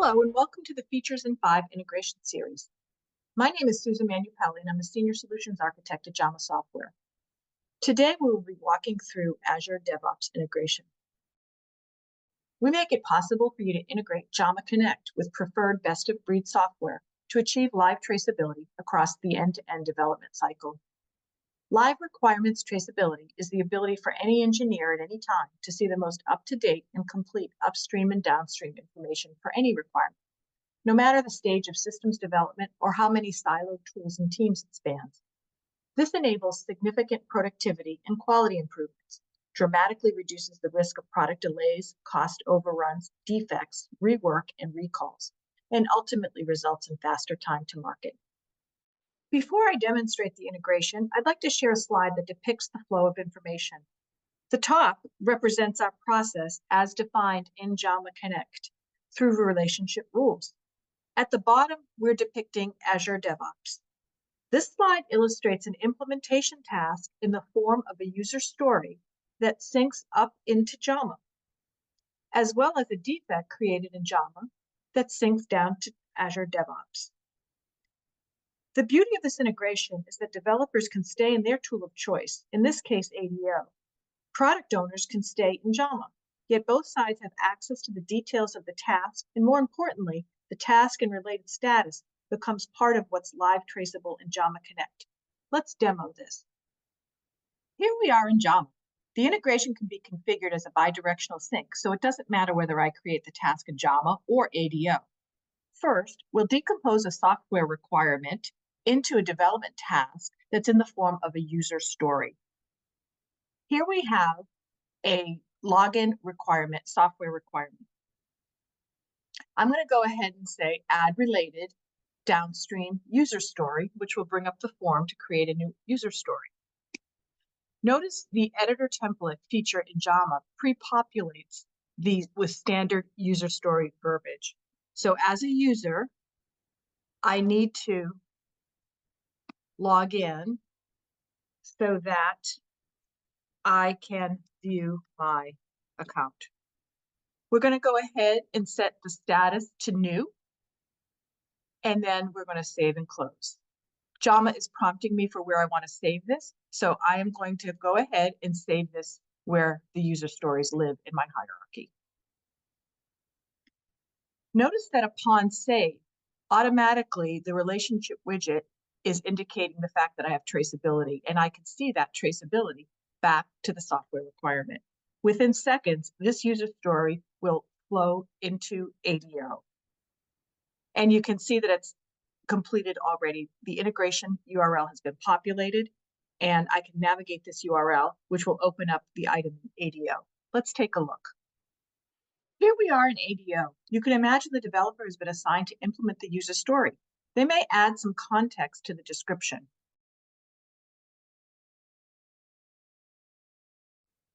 Hello and welcome to the Features in 5 integration series. My name is Susan Manupelli and I'm a Senior Solutions Architect at Jama Software. Today we will be walking through Azure DevOps integration. We make it possible for you to integrate Jama Connect with preferred best-of-breed software to achieve live traceability across the end-to-end development cycle. Live requirements traceability is the ability for any engineer at any time to see the most up-to-date and complete upstream and downstream information for any requirement, no matter the stage of systems development or how many siloed tools and teams it spans. This enables significant productivity and quality improvements, dramatically reduces the risk of product delays, cost overruns, defects, rework, and recalls, and ultimately results in faster time to market. Before I demonstrate the integration, I'd like to share a slide that depicts the flow of information. The top represents our process as defined in Jama Connect through relationship rules. At the bottom, we're depicting Azure DevOps. This slide illustrates an implementation task in the form of a user story that syncs up into Jama, as well as a defect created in Jama that syncs down to Azure DevOps. The beauty of this integration is that developers can stay in their tool of choice, in this case ADO. Product owners can stay in Jama, yet both sides have access to the details of the task, and more importantly, the task and related status becomes part of what's live traceable in Jama Connect. Let's demo this. Here we are in Jama. The integration can be configured as a bidirectional sync, so it doesn't matter whether I create the task in Jama or ADO. First, we'll decompose a software requirement into a development task that's in the form of a user story. Here we have a login requirement, software requirement. I'm going to go ahead and say add related downstream user story, which will bring up the form to create a new user story. Notice the editor template feature in Jama pre-populates these with standard user story verbiage. So as a user, I need to log in so that I can view my account. We're going to go ahead and set the status to new, and then we're going to save and close. Jama is prompting me for where I want to save this, so I am going to go ahead and save this where the user stories live in my hierarchy. Notice that upon save, automatically the relationship widget is indicating the fact that I have traceability, and I can see that traceability back to the software requirement. Within seconds, this user story will flow into ADO. And you can see that it's completed already. The integration URL has been populated, and I can navigate this URL, which will open up the item in ADO. Let's take a look. Here we are in ADO. You can imagine the developer has been assigned to implement the user story. They may add some context to the description.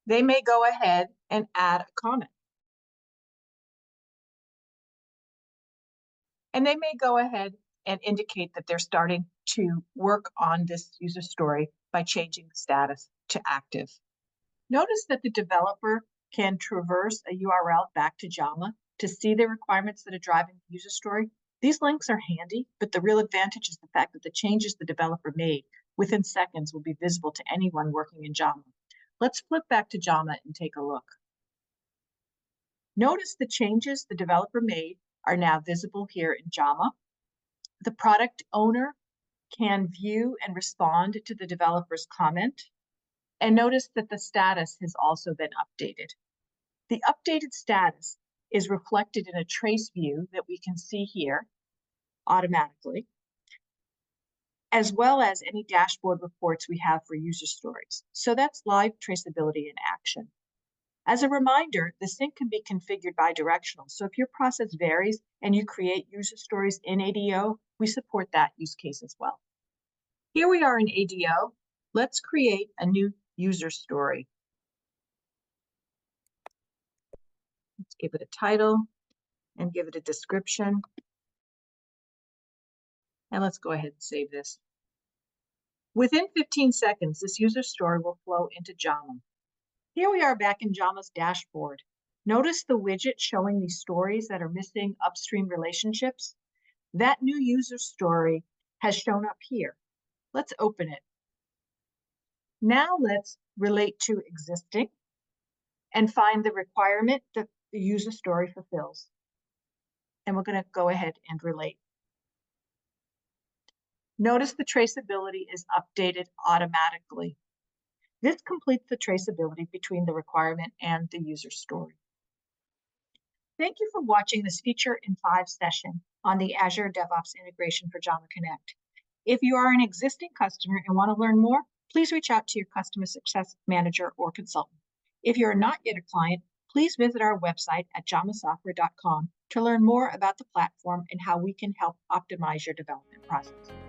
They may go ahead and add a comment. And they may go ahead and indicate that they're starting to work on this user story by changing the status to active. Notice that the developer can traverse a URL back to Jama to see the requirements that are driving the user story. These links are handy, but the real advantage is the fact that the changes the developer made within seconds will be visible to anyone working in Jama. Let's flip back to Jama and take a look. Notice the changes the developer made are now visible here in Jama. The product owner can view and respond to the developer's comment. And notice that the status has also been updated. The updated status is reflected in a trace view that we can see here automatically, as well as any dashboard reports we have for user stories. So that's live traceability in action. As a reminder, the sync can be configured bidirectional. So if your process varies and you create user stories in ADO, we support that use case as well. Here we are in ADO. Let's create a new user story. Let's give it a title and give it a description. And let's go ahead and save this. Within 15 seconds, this user story will flow into Jama. Here we are back in Jama's dashboard. Notice the widget showing these stories that are missing upstream relationships? That new user story has shown up here. Let's open it. Now let's relate to existing and find the requirement that the user story fulfills. And we're going to go ahead and relate. Notice the traceability is updated automatically. This completes the traceability between the requirement and the user story. Thank you for watching this Feature in 5 session on the Azure DevOps integration for Jama Connect. If you are an existing customer and want to learn more, please reach out to your customer success manager or consultant. If you are not yet a client, please visit our website at jamasoftware.com to learn more about the platform and how we can help optimize your development process.